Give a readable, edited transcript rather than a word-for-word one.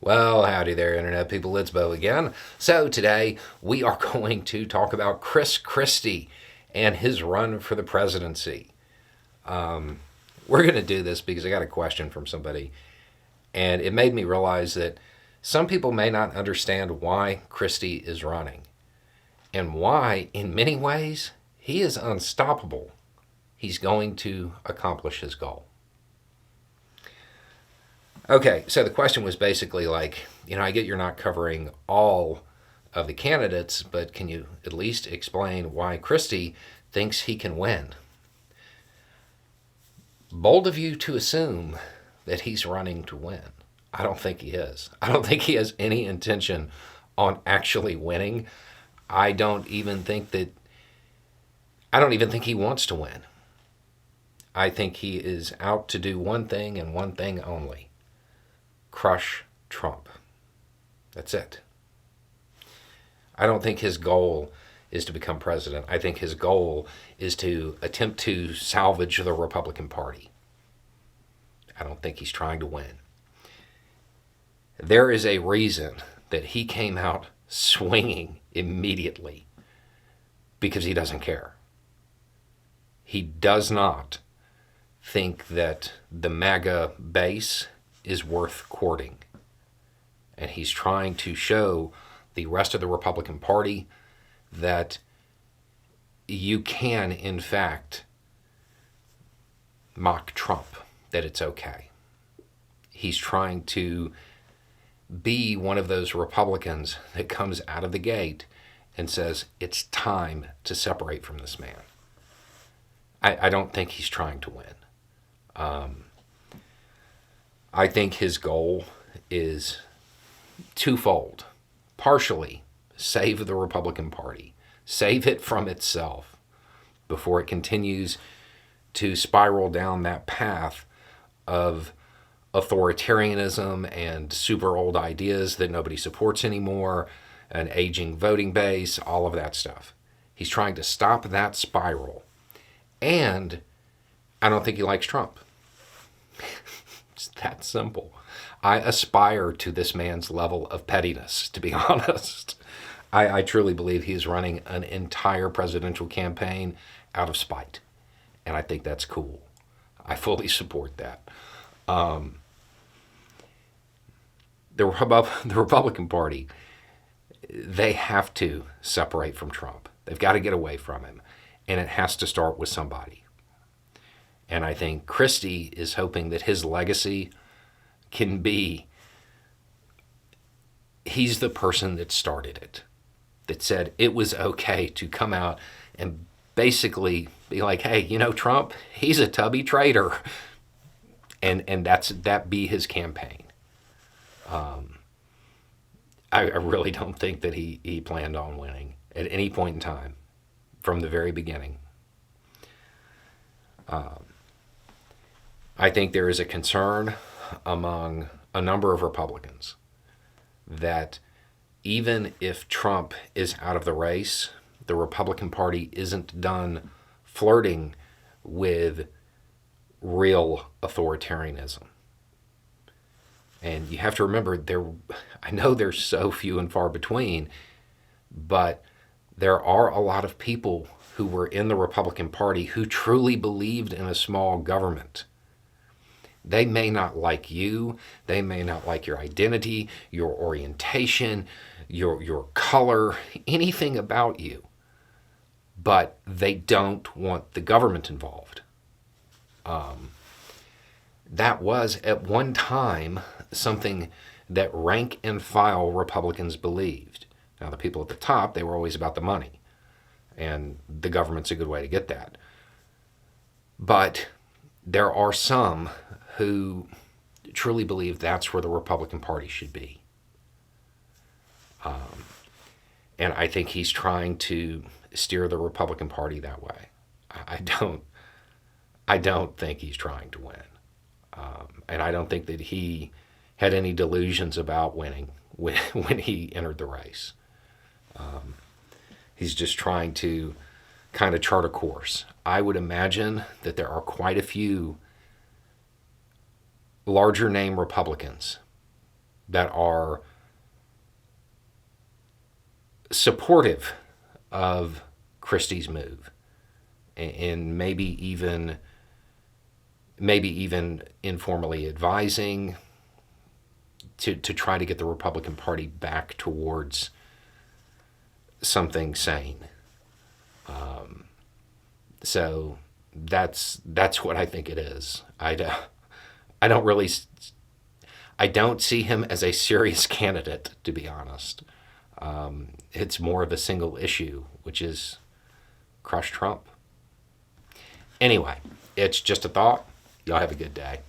Well, howdy there, Internet people. It's Bo again. So, today we are going to talk about Chris Christie and his run for the presidency. We're going to do this because I got a question from somebody, and it made me realize that some people may not understand why Christie is running and why, in many ways, he is unstoppable. He's going to accomplish his goal. Okay, so the question was basically like, I get you're not covering all of the candidates, but can you at least explain why Christie thinks he can win? Bold of you to assume that he's running to win. I don't think he is. I don't think he has any intention on actually winning. I don't even think he wants to win. I think he is out to do one thing and one thing only: crush Trump. That's it. I don't think his goal is to become president. I think his goal is to attempt to salvage the Republican Party. I don't think he's trying to win. There is a reason that he came out swinging immediately, because he doesn't care. He does not think that the MAGA base is worth courting. And he's trying to show the rest of the Republican Party that you can, in fact, mock Trump, that it's okay. He's trying to be one of those Republicans that comes out of the gate and says, it's time to separate from this man. I don't think he's trying to win. I think his goal is twofold. Partially, save the Republican Party, save it from itself before it continues to spiral down that path of authoritarianism and super old ideas that nobody supports anymore, an aging voting base, all of that stuff. He's trying to stop that spiral. And I don't think he likes Trump. It's that simple. I aspire to this man's level of pettiness, to be honest. I truly believe he is running an entire presidential campaign out of spite. And I think that's cool. I fully support that. The Republican Party, they have to separate from Trump. They've got to get away from him. And it has to start with somebody. And I think Christie is hoping that his legacy can be, he's the person that started it, that said it was okay to come out and basically be like, hey, Trump, he's a tubby traitor. And that be his campaign. I really don't think that he planned on winning at any point in time from the very beginning. I think there is a concern among a number of Republicans that even if Trump is out of the race, the Republican Party isn't done flirting with real authoritarianism. And you have to remember, I know they're so few and far between, but there are a lot of people who were in the Republican Party who truly believed in a small government. They may not like you. They may not like your identity, your orientation, your color, anything about you. But they don't want the government involved. That was at one time something that rank and file Republicans believed. Now, the people at the top, they were always about the money. And the government's a good way to get that. But there are some who truly believe that's where the Republican Party should be. And I think he's trying to steer the Republican Party that way. I don't think he's trying to win. And I don't think that he had any delusions about winning when he entered the race. He's just trying to kind of chart a course. I would imagine that there are quite a few larger name Republicans that are supportive of Christie's move, and maybe even informally advising to try to get the Republican Party back towards something sane. So that's what I think it is. I don't see him as a serious candidate, to be honest. It's more of a single issue, which is crush Trump. Anyway, it's just a thought. Y'all have a good day.